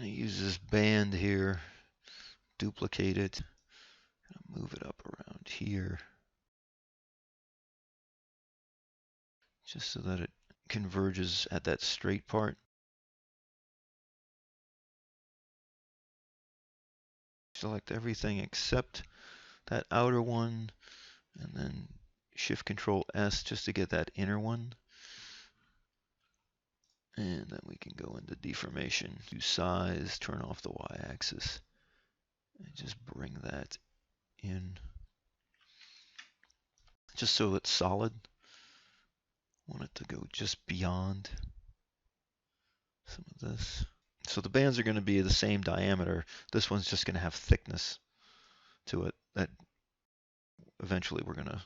going to use this band here, duplicate it, move it up around here, just so that it converges at that straight part. Select everything except that outer one, and then Shift Control S just to get that inner one. And then we can go into deformation, do size, turn off the y-axis, and just bring that in, just so it's solid. Want it to go just beyond some of this. So the bands are going to be the same diameter. This one's just going to have thickness to it that eventually we're going to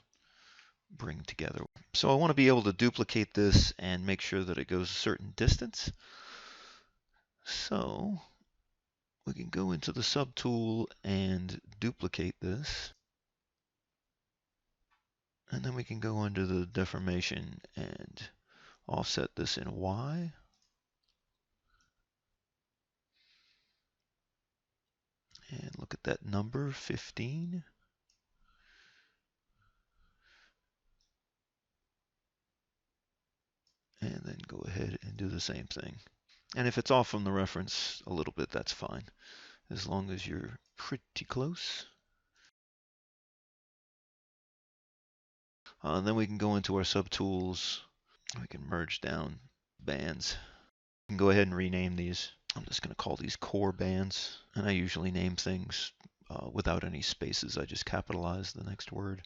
bring together. So I want to be able to duplicate this and make sure that it goes a certain distance. So we can go into the subtool and duplicate this. And then we can go under the deformation and offset this in Y. And look at that number, 15. And then go ahead and do the same thing. And if it's off from the reference a little bit, that's fine, as long as you're pretty close. Then we can go into our subtools. We can merge down bands. We can go ahead and rename these. I'm just going to call these core bands. And I usually name things without any spaces. I just capitalize the next word.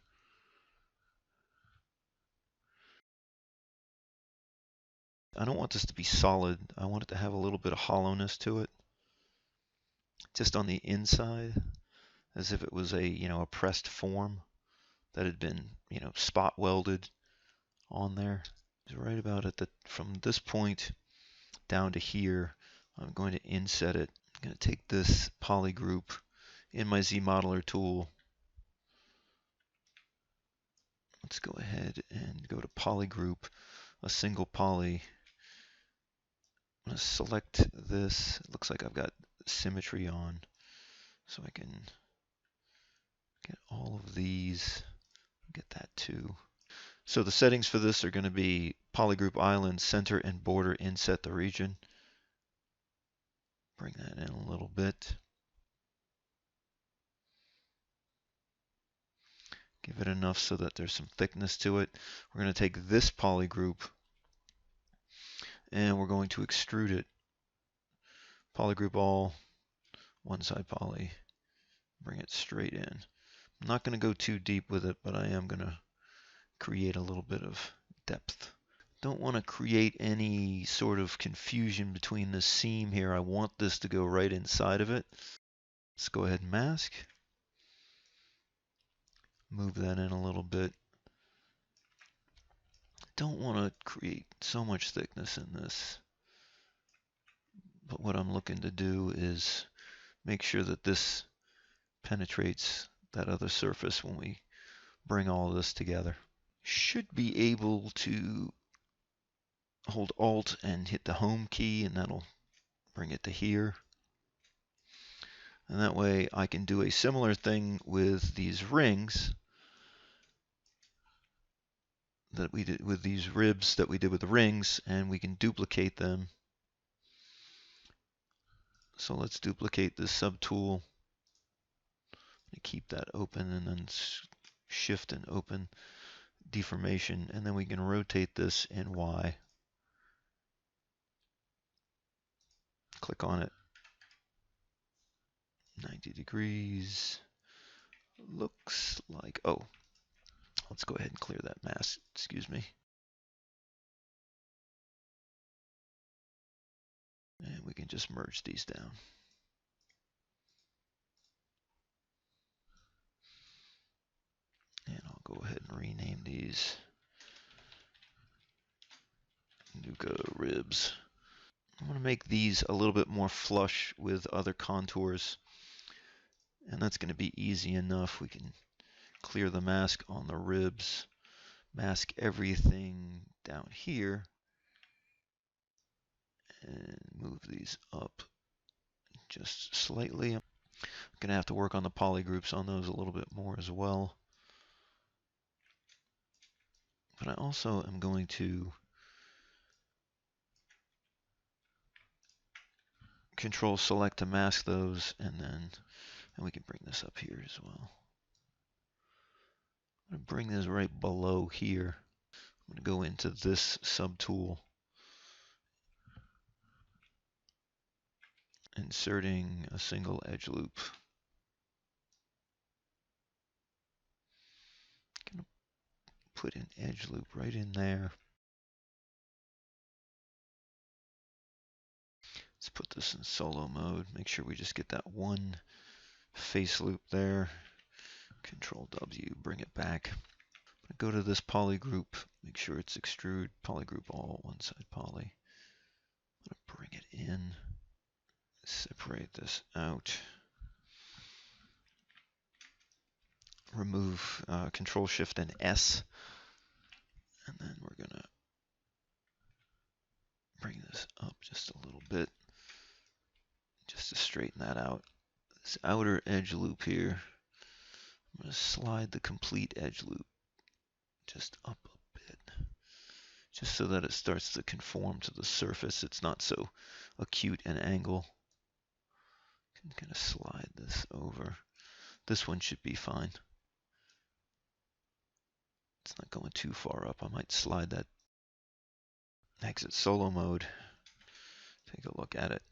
I don't want this to be solid. I want it to have a little bit of hollowness to it, just on the inside, as if it was a pressed form that had been spot welded on there. So right about at from this point down to here, I'm going to inset it. I'm going to take this poly group in my Z modeler tool. Let's go ahead and go to poly group, a single poly. I'm going to select this. It looks like I've got symmetry on, so I can get all of these, get that too. So the settings for this are going to be polygroup island, center and border inset the region. Bring that in a little bit. Give it enough so that there's some thickness to it. We're going to take this polygroup and we're going to extrude it. Polygroup all, one side poly, bring it straight in. I'm not going to go too deep with it, but I am going to create a little bit of depth. Don't want to create any sort of confusion between the seam here. I want this to go right inside of it. Let's go ahead and mask. Move that in a little bit. Don't want to create so much thickness in this. But what I'm looking to do is make sure that this penetrates that other surface when we bring all of this together. Should be able to hold Alt and hit the Home key, and that'll bring it to here. And that way I can do a similar thing with these rings that we did with these ribs that we did with the rings, and we can duplicate them. So let's duplicate this subtool. Keep that open and then shift and open deformation, and then we can rotate this in Y. Click on it. 90 degrees. Looks like, oh, let's go ahead and clear that mask, excuse me. And we can just merge these down. And I'll go ahead and rename these Nuka ribs. I want to make these a little bit more flush with other contours. And that's going to be easy enough. We can clear the mask on the ribs, mask everything down here, and move these up just slightly. I'm going to have to work on the polygroups on those a little bit more as well. But I also am going to Control Select to mask those, and we can bring this up here as well. I'm going to bring this right below here. I'm going to go into this subtool, inserting a single edge loop. I'm going to put an edge loop right in there. Let's put this in solo mode. Make sure we just get that one face loop there. Control W, bring it back. Go to this poly group, make sure it's extrude, polygroup all, one side poly. I'm going to bring it in, separate this out. Remove Control Shift and S. And then we're going to bring this up just a little bit, just to straighten that out. This outer edge loop here, I'm going to slide the complete edge loop just up a bit, just so that it starts to conform to the surface. It's not so acute an angle. I'm going to slide this over. This one should be fine. It's not going too far up. I might slide that. Exit solo mode. Take a look at it.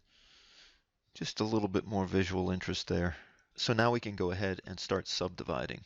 Just a little bit more visual interest there. So now we can go ahead and start subdividing.